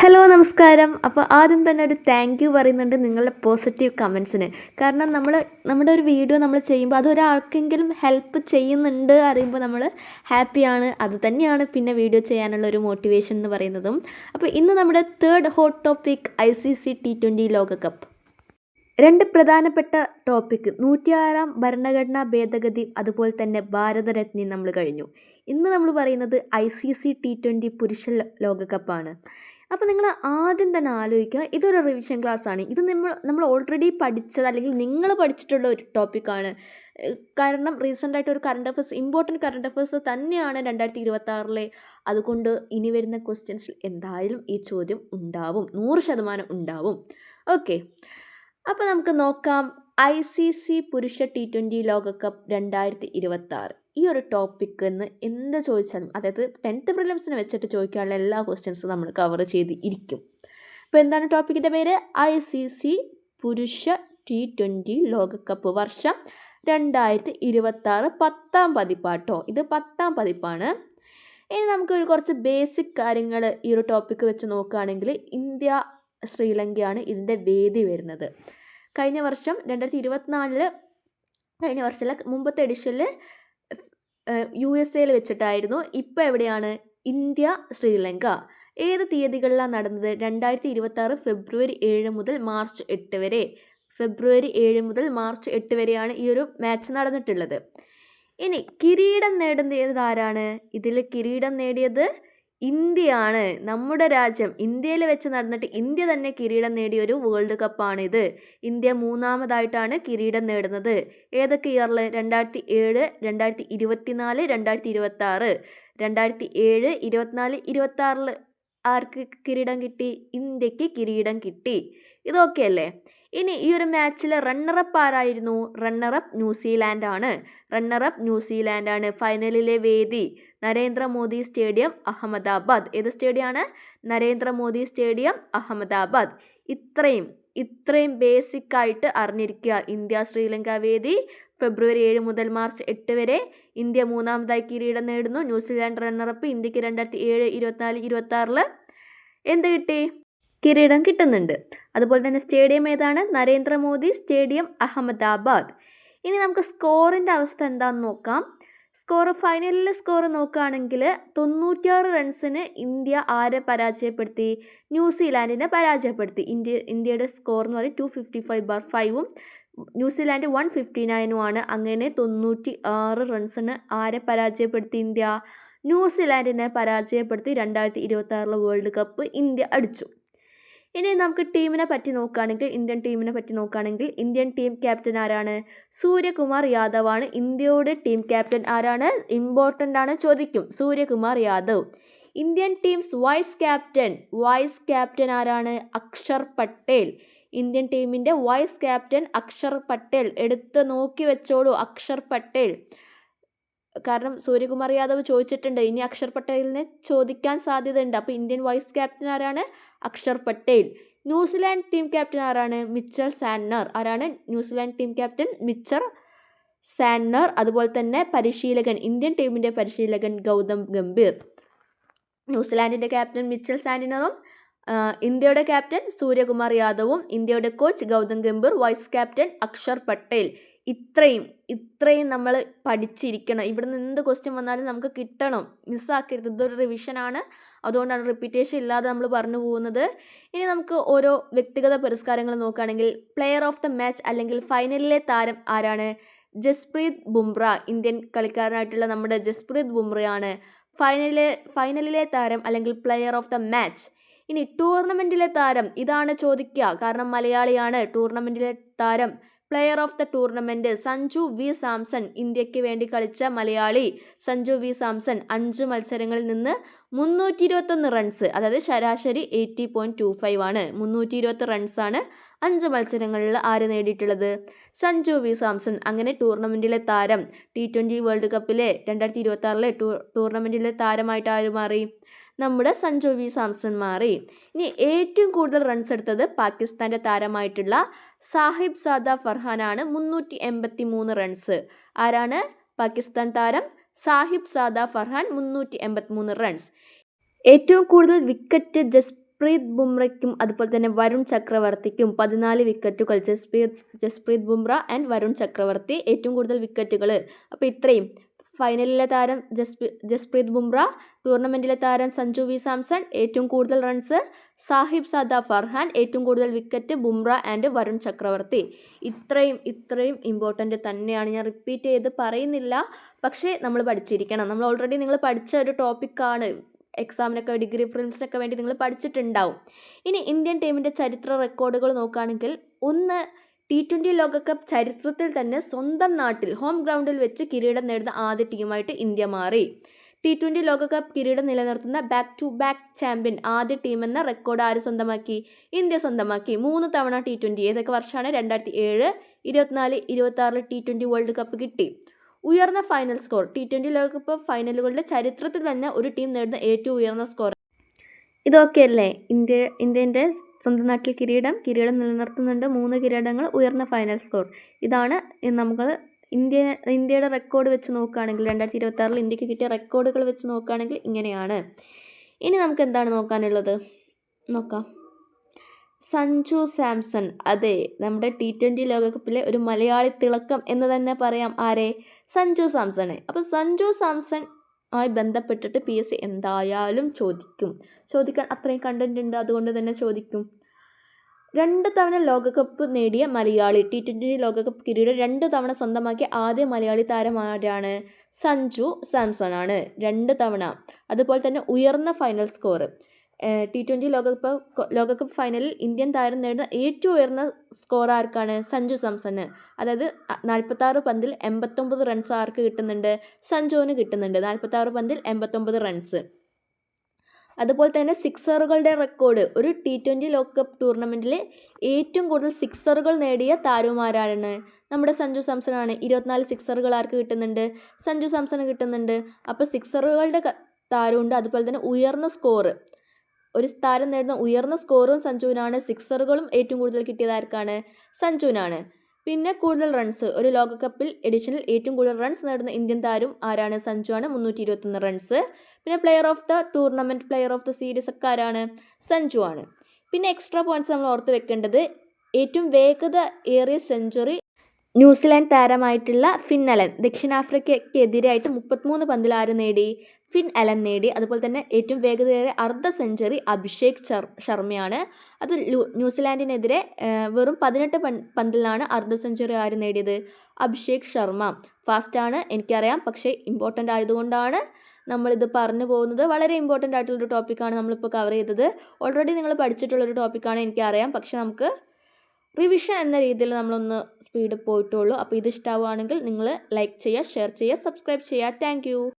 Hello നമസ്കാരം. അപ്പോൾ ആദ്യം തന്നെ ഒരു താങ്ക് യു പറയുന്നുണ്ട് നിങ്ങളുടെ പോസിറ്റീവ് കമൻസിന്. കാരണം നമ്മുടെ ഒരു വീഡിയോ നമ്മൾ ചെയ്യുമ്പോൾ അതൊരാൾക്കെങ്കിലും ഹെൽപ്പ് ചെയ്യുന്നുണ്ട് അറിയുമ്പോൾ നമ്മൾ ഹാപ്പിയാണ്. അത് തന്നെയാണ് പിന്നെ വീഡിയോ ചെയ്യാനുള്ള ഒരു മോട്ടിവേഷൻ എന്ന് പറയുന്നതും. അപ്പോൾ ഇന്ന് നമ്മുടെ third hot topic ICC T20 ലോകകപ്പ്. രണ്ട് പ്രധാനപ്പെട്ട ടോപ്പിക്ക് 106 ഭരണഘടനാ ഭേദഗതി, അതുപോലെ തന്നെ ഭാരതരത്ന നമ്മൾ കഴിഞ്ഞു. ഇന്ന് നമ്മൾ പറയുന്നത് ICC T20 പുരുഷ ലോകകപ്പാണ്. അപ്പോൾ നിങ്ങൾ ആദ്യം തന്നെ ആലോചിക്കുക, ഇതൊരു റിവിഷൻ ക്ലാസ് ആണ്. ഇത് നമ്മൾ ഓൾറെഡി പഠിച്ചത് അല്ലെങ്കിൽ നിങ്ങൾ പഠിച്ചിട്ടുള്ള ഒരു ടോപ്പിക്കാണ്. കാരണം റീസെൻ്റായിട്ട് ഒരു ഇമ്പോർട്ടൻറ്റ് കറണ്ട് അഫയേഴ്സ് തന്നെയാണ് 2026. അതുകൊണ്ട് ഇനി വരുന്ന ക്വസ്റ്റ്യൻസിൽ എന്തായാലും ഈ ചോദ്യം ഉണ്ടാവും, 100% ഉണ്ടാവും. ഓക്കെ, അപ്പോൾ നമുക്ക് നോക്കാം. ICC പുരുഷ T20 ലോകകപ്പ് 2026 ഈ ഒരു ടോപ്പിക്ക് എന്ന് എന്ത് ചോദിച്ചാലും, അതായത് 10th പ്രിലിംസിനെ വെച്ചിട്ട് ചോദിക്കാനുള്ള എല്ലാ ക്വസ്റ്റ്യൻസും നമ്മൾ കവർ ചെയ്ത് ഇരിക്കും. അപ്പോൾ എന്താണ് ടോപ്പിക്കിൻ്റെ പേര്? ICC പുരുഷ T20 ലോകകപ്പ് വർഷം 2026 10ാം പതിപ്പാട്ടോ. ഇത് 10ാം പതിപ്പാണ്. ഇനി നമുക്ക് കുറച്ച് ബേസിക് കാര്യങ്ങൾ ഈ ഒരു ടോപ്പിക്ക് വെച്ച് നോക്കുകയാണെങ്കിൽ, ഇന്ത്യ ശ്രീലങ്കയാണ് ഇതിൻ്റെ വേദി വരുന്നത്. കഴിഞ്ഞ വർഷം 2024 കഴിഞ്ഞ വർഷമല്ല, മുമ്പത്തെ എഡിഷനിൽ USA വെച്ചിട്ടായിരുന്നു. ഇപ്പോൾ എവിടെയാണ്? ഇന്ത്യ ശ്രീലങ്ക. ഏത് തീയതികളിലാണ് നടന്നത്? 2026 ഫെബ്രുവരി 7 മുതൽ മാർച്ച് 8 വരെ. ഫെബ്രുവരി 7 മുതൽ മാർച്ച് 8 വരെയാണ് ഈ ഒരു മാച്ച് നടന്നിട്ടുള്ളത്. ഇനി കിരീടം നേടുന്നത് ആരാണ്? ഇതിൽ കിരീടം നേടിയത് ഇന്ത്യയാണ്. നമ്മുടെ രാജ്യം ഇന്ത്യയിൽ വെച്ച് നടന്നിട്ട് ഇന്ത്യ തന്നെ കിരീടം നേടിയ ഒരു വേൾഡ് കപ്പാണിത്. ഇന്ത്യ 3ാമതായിട്ടാണ് കിരീടം നേടുന്നത്. ഏതൊക്കെ ഇയറിൽ? 2007, 2024, 2026. 2007, 2024, 2026 ആർക്ക് കിരീടം കിട്ടി? ഇന്ത്യക്ക് കിരീടം കിട്ടി. ഇതൊക്കെ അല്ലേ? ഇനി ഈ ഒരു മാച്ചിൽ റണ്ണറപ്പ് ആരായിരുന്നു? റണ്ണറപ്പ് ന്യൂസിലാൻഡാണ്. ഫൈനലിലെ വേദി നരേന്ദ്രമോദി സ്റ്റേഡിയം, അഹമ്മദാബാദ്. ഏത് സ്റ്റേഡിയമാണ്? നരേന്ദ്രമോദി സ്റ്റേഡിയം, അഹമ്മദാബാദ്. ഇത്രയും ബേസിക് ആയിട്ട് അറിഞ്ഞിരിക്കുക. ഇന്ത്യ ശ്രീലങ്ക വേദി ഫെബ്രുവരി 7 മുതൽ മാർച്ച് 8 വരെ. ഇന്ത്യ 3ാമതായി കിരീടം നേടുന്നു. New Zealand runner-up. ഇന്ത്യക്ക് 2007, 2024, 2026 എന്ത് കിട്ടി? കിരീടം കിട്ടുന്നുണ്ട്. അതുപോലെ തന്നെ സ്റ്റേഡിയം ഏതാണ്? നരേന്ദ്രമോദി സ്റ്റേഡിയം, അഹമ്മദാബാദ്. ഇനി നമുക്ക് സ്കോറിൻ്റെ അവസ്ഥ എന്താണെന്ന് നോക്കാം. ഫൈനലിലെ സ്കോർ നോക്കുകയാണെങ്കിൽ 96 റൺസിന് ഇന്ത്യ ആരെ പരാജയപ്പെടുത്തി? ന്യൂസിലാൻഡിനെ പരാജയപ്പെടുത്തി. ഇന്ത്യയുടെ സ്കോർ എന്ന് പറയുന്നത് 255/5 ന്യൂസിലാൻഡ് 159 അങ്ങനെ 96 റൺസിന് ആരെ പരാജയപ്പെടുത്തി? ഇന്ത്യ ന്യൂസിലാൻഡിനെ പരാജയപ്പെടുത്തി 2026 വേൾഡ് കപ്പ് ഇന്ത്യ അടിച്ചു. ഇനി നമുക്ക് ടീമിനെ പറ്റി നോക്കുകയാണെങ്കിൽ, ഇന്ത്യൻ ടീം ക്യാപ്റ്റൻ ആരാണ്? സൂര്യകുമാർ യാദവ് ആണ് ഇന്ത്യയുടെ ടീം ക്യാപ്റ്റൻ. ആരാണ്? ഇമ്പോർട്ടൻ്റ് ആണ്, ചോദിക്കും. Suryakumar Yadav. Indian teams vice captain ആരാണ്? അക്ഷർ പട്ടേൽ. ഇന്ത്യൻ ടീമിൻ്റെ വൈസ് ക്യാപ്റ്റൻ അക്ഷർ പട്ടേൽ. എടുത്ത് നോക്കി വെച്ചോളൂ, അക്ഷർ പട്ടേൽ. കാരണം സൂര്യകുമാർ യാദവ് ചോദിച്ചിട്ടുണ്ട്, ഇനി അക്ഷർ പട്ടേലിനെ ചോദിക്കാൻ സാധ്യതയുണ്ട്. അപ്പോൾ ഇന്ത്യൻ വൈസ് ക്യാപ്റ്റൻ ആരാണ്? Akshar Patel. New Zealand team captain ആരാണ്? Mitchell Santner. ആരാണ് New Zealand team captain? Mitchell Santner. അതുപോലെ തന്നെ ഇന്ത്യൻ ടീമിൻ്റെ പരിശീലകൻ ഗൗതം ഗംഭീർ. ന്യൂസിലാൻഡിൻ്റെ ക്യാപ്റ്റൻ മിച്ചൽ സാന്റ്നറും ഇന്ത്യയുടെ ക്യാപ്റ്റൻ സൂര്യകുമാർ യാദവും, ഇന്ത്യയുടെ coach Gautam Gambhir, vice captain Akshar Patel. ഇത്രയും നമ്മൾ പഠിച്ചിരിക്കണം. ഇവിടുന്ന് എന്ത് ക്വസ്റ്റ്യൻ വന്നാലും നമുക്ക് കിട്ടണം, മിസ്സാക്കരുത്. ഇതൊരു റിവിഷനാണ്, അതുകൊണ്ടാണ് റിപ്പീറ്റേഷൻ ഇല്ലാതെ നമ്മൾ പറഞ്ഞു പോകുന്നത്. ഇനി നമുക്ക് ഓരോ വ്യക്തിഗത പുരസ്കാരങ്ങൾ നോക്കുകയാണെങ്കിൽ, പ്ലെയർ ഓഫ് ദ മാച്ച് അല്ലെങ്കിൽ ഫൈനലിലെ താരം ആരാണ്? ജസ്പ്രീത് ബുംറ. ഇന്ത്യൻ കളിക്കാരനായിട്ടുള്ള നമ്മുടെ ജസ്പ്രീത് ബുംറയാണ് ഫൈനലിലെ താരം അല്ലെങ്കിൽ പ്ലെയർ ഓഫ് ദ മാച്ച്. ഇനി ടൂർണമെൻറ്റിലെ താരം, ഇതാണ് ചോദിക്കുക, കാരണം മലയാളിയാണ്. ടൂർണമെൻറ്റിലെ താരം, player of the tournament Sanju V Samson. ഇന്ത്യക്ക് വേണ്ടി കളിച്ച മലയാളി സഞ്ജു വി സാംസൺ 5 മത്സരങ്ങളിൽ നിന്ന് 321 റൺസ്, അതായത് ശരാശരി 80.25 ആണ്. 320 റൺസാണ് 5 മത്സരങ്ങളിൽ ആര് നേടിയിട്ടുള്ളത്? സഞ്ജു വി സാംസൺ. അങ്ങനെ ടൂർണമെൻറ്റിലെ താരം, T20 വേൾഡ് കപ്പിലെ 2026 ടൂർണമെൻറ്റിലെ താരമായിട്ട് ആര് മാറി? നമ്മുടെ സഞ്ജു വി സാംസൺ മാറി. ഇനി ഏറ്റവും കൂടുതൽ റൺസ് എടുത്തത് പാകിസ്ഥാൻ്റെ താരമായിട്ടുള്ള സാഹിബ് സാദ ഫർഹാനാണ്, 383 റൺസ്. ആരാണ്? പാകിസ്ഥാൻ താരം സാഹിബ് സാദ ഫർഹാൻ, 383 റൺസ്. ഏറ്റവും കൂടുതൽ വിക്കറ്റ് ജസ്പ്രീത് ബുംറയ്ക്കും അതുപോലെ തന്നെ വരുൺ ചക്രവർത്തിക്കും 14 വിക്കറ്റുകൾ. ജസ്പ്രീത് ബുംറ ആൻഡ് വരുൺ ചക്രവർത്തി ഏറ്റവും കൂടുതൽ വിക്കറ്റുകൾ. അപ്പോൾ ഇത്രയും. ഫൈനലിലെ താരം ജസ്പ്രീത് ബുംറ, ടൂർണമെൻറ്റിലെ താരം സഞ്ജു വി സാംസൺ, ഏറ്റവും കൂടുതൽ റൺസ് സാഹിബ് സാദ ഫർഹാൻ, ഏറ്റവും കൂടുതൽ വിക്കറ്റ് ബുംറ ആൻഡ് വരുൺ ചക്രവർത്തി. ഇത്രയും ഇമ്പോർട്ടൻ്റ് തന്നെയാണ്. ഞാൻ റിപ്പീറ്റ് ചെയ്ത് പറയുന്നില്ല, പക്ഷേ നമ്മൾ പഠിച്ചിരിക്കണം. നമ്മൾ ഓൾറെഡി നിങ്ങൾ പഠിച്ച ഒരു ടോപ്പിക്കാണ്. എക്സാമിനൊക്കെ ഡിഗ്രി പ്രിലിംസിനൊക്കെ വേണ്ടി നിങ്ങൾ പഠിച്ചിട്ടുണ്ടാവും. ഇനി ഇന്ത്യൻ ടീമിൻ്റെ ചരിത്ര റെക്കോർഡുകൾ നോക്കുകയാണെങ്കിൽ, ഒന്ന് T20 ലോകകപ്പ് ചരിത്രത്തിൽ തന്നെ സ്വന്തം നാട്ടിൽ ഹോം ഗ്രൗണ്ടിൽ വെച്ച് കിരീടം നേടുന്ന ആദ്യ ടീമായിട്ട് ഇന്ത്യ മാറി. T20 ലോകകപ്പ് കിരീടം നിലനിർത്തുന്ന ബാക്ക് ടു ബാക്ക് ചാമ്പ്യൻ ആദ്യ ടീമെന്ന റെക്കോർഡ് ആര് സ്വന്തമാക്കി? ഇന്ത്യ സ്വന്തമാക്കി. 3 തവണ T20. ഏതൊക്കെ വർഷമാണ്? 2007, 24, 26 T20 വേൾഡ് കപ്പ് കിട്ടി. ഉയർന്ന ഫൈനൽ സ്കോർ. T20 ലോകകപ്പ് ഫൈനലുകളുടെ ചരിത്രത്തിൽ തന്നെ ഒരു ടീം നേടുന്ന ഏറ്റവും ഉയർന്ന സ്കോർ. ഇതൊക്കെ അല്ലേ ഇന്ത്യൻ്റെ സ്വന്തം നാട്ടിൽ കിരീടം നിലനിർത്തുന്നുണ്ട്. 3 കിരീടങ്ങൾ, ഉയർന്ന ഫൈനൽ സ്കോർ. ഇതാണ് നമ്മൾ ഇന്ത്യയുടെ റെക്കോർഡ് വെച്ച് നോക്കുകയാണെങ്കിൽ 2026 ഇന്ത്യക്ക് കിട്ടിയ റെക്കോർഡുകൾ വെച്ച് നോക്കുകയാണെങ്കിൽ ഇങ്ങനെയാണ്. ഇനി നമുക്ക് എന്താണ് നോക്കാനുള്ളത്? നോക്കാം. സഞ്ജു സാംസൺ. അതെ, നമ്മുടെ T20 ലോകകപ്പിലെ ഒരു മലയാളി തിളക്കം എന്ന് തന്നെ പറയാം. ആരെ? സഞ്ജു സാംസണെ. അപ്പോൾ സഞ്ജു സാംസൺ ആയി ബന്ധപ്പെട്ടിട്ട് PSC എന്തായാലും ചോദിക്കാൻ അത്രയും കണ്ടന്റ് ഉണ്ട്, അതുകൊണ്ട് തന്നെ ചോദിക്കും. 2 തവണ ലോകകപ്പ് നേടിയ മലയാളി. T20 ലോകകപ്പ് കിരീടം 2 തവണ സ്വന്തമാക്കിയ ആദ്യ മലയാളി താരം ആരാണ്? സഞ്ജു സാംസൺ ആണ്. 2 തവണ. അതുപോലെ തന്നെ ഉയർന്ന ഫൈനൽ സ്കോർ. T20 ലോകകപ്പ് ഫൈനലിൽ ഇന്ത്യൻ താരം നേടുന്ന ഏറ്റവും ഉയർന്ന സ്കോർ ആർക്കാണ്? സഞ്ജു സാംസണ്. അതായത് 46 പന്തിൽ 89 റൺസ് ആർക്ക് കിട്ടുന്നുണ്ട്? സഞ്ജുവിന് കിട്ടുന്നുണ്ട്. 46 പന്തിൽ 89 റൺസ്. അതുപോലെ തന്നെ സിക്സറുകളുടെ റെക്കോർഡ്. ഒരു T20 ലോകകപ്പ് ടൂർണമെൻറ്റിൽ ഏറ്റവും കൂടുതൽ സിക്സറുകൾ നേടിയ താരമാരാണ്? നമ്മുടെ സഞ്ജു സാംസണാണ്. 24 സിക്സറുകൾ ആർക്ക് കിട്ടുന്നുണ്ട്? സഞ്ജു സാംസണ് കിട്ടുന്നുണ്ട്. അപ്പോൾ സിക്സറുകളുടെ താരമുണ്ട്. അതുപോലെ തന്നെ ഉയർന്ന സ്കോർ. ഒരു താരം നേടുന്ന ഉയർന്ന സ്കോറും സഞ്ജുവിനാണ്. സിക്സറുകളും ഏറ്റവും കൂടുതൽ കിട്ടിയത് ആർക്കാണ്? സഞ്ജുവിനാണ്. പിന്നെ കൂടുതൽ റൺസ്. ഒരു ലോകകപ്പിൽ എഡിഷനിൽ ഏറ്റവും കൂടുതൽ റൺസ് നേടുന്ന ഇന്ത്യൻ താരം ആരാണ്? സഞ്ജുവാണ്. 321 റൺസ്. പിന്നെ player of the tournament, player of the series ഒക്കെ ആരാണ്? സഞ്ജു ആണ്. പിന്നെ എക്സ്ട്രാ പോയിന്റ്സ് നമ്മൾ ഓർത്ത് വെക്കേണ്ടത്, ഏറ്റവും വേഗത ഏറിയ സെഞ്ചുറി ന്യൂസിലാൻഡ് താരമായിട്ടുള്ള ഫിൻ അലൻ. ദക്ഷിണാഫ്രിക്കയ്ക്കെതിരായിട്ട് 33 പന്തിൽ ആര് നേടി? ഫിൻ അലൻ നേടി. അതുപോലെ തന്നെ ഏറ്റവും വേഗതയേറിയ അർദ്ധ സെഞ്ചുറി അഭിഷേക് ശർമ്മയാണ്. അത് ന്യൂസിലാൻഡിനെതിരെ വെറും 18 പന്തിലാണ് അർദ്ധ സെഞ്ചുറി ആര് നേടിയത്? അഭിഷേക് ശർമ്മ. ഫാസ്റ്റാണ്, എനിക്കറിയാം, പക്ഷേ ഇമ്പോർട്ടൻ്റ് ആയതുകൊണ്ടാണ് നമ്മളിത് പറഞ്ഞു പോകുന്നത്. വളരെ ഇമ്പോർട്ടൻ്റ് ആയിട്ടുള്ളൊരു ടോപ്പിക്കാണ് നമ്മളിപ്പോൾ കവർ ചെയ്തത്. ഓൾറെഡി നിങ്ങൾ പഠിച്ചിട്ടുള്ളൊരു ടോപ്പിക്കാണ്, എനിക്കറിയാം. പക്ഷേ നമുക്ക് റിവിഷൻ എന്ന രീതിയിൽ നമ്മളൊന്ന് സ്പീഡ് പോയിട്ടുള്ളൂ. അപ്പോൾ ഇത് ഇഷ്ടമാവുകയാണെങ്കിൽ നിങ്ങൾ ലൈക്ക് ചെയ്യുക, ഷെയർ ചെയ്യുക, സബ്സ്ക്രൈബ് ചെയ്യുക. താങ്ക്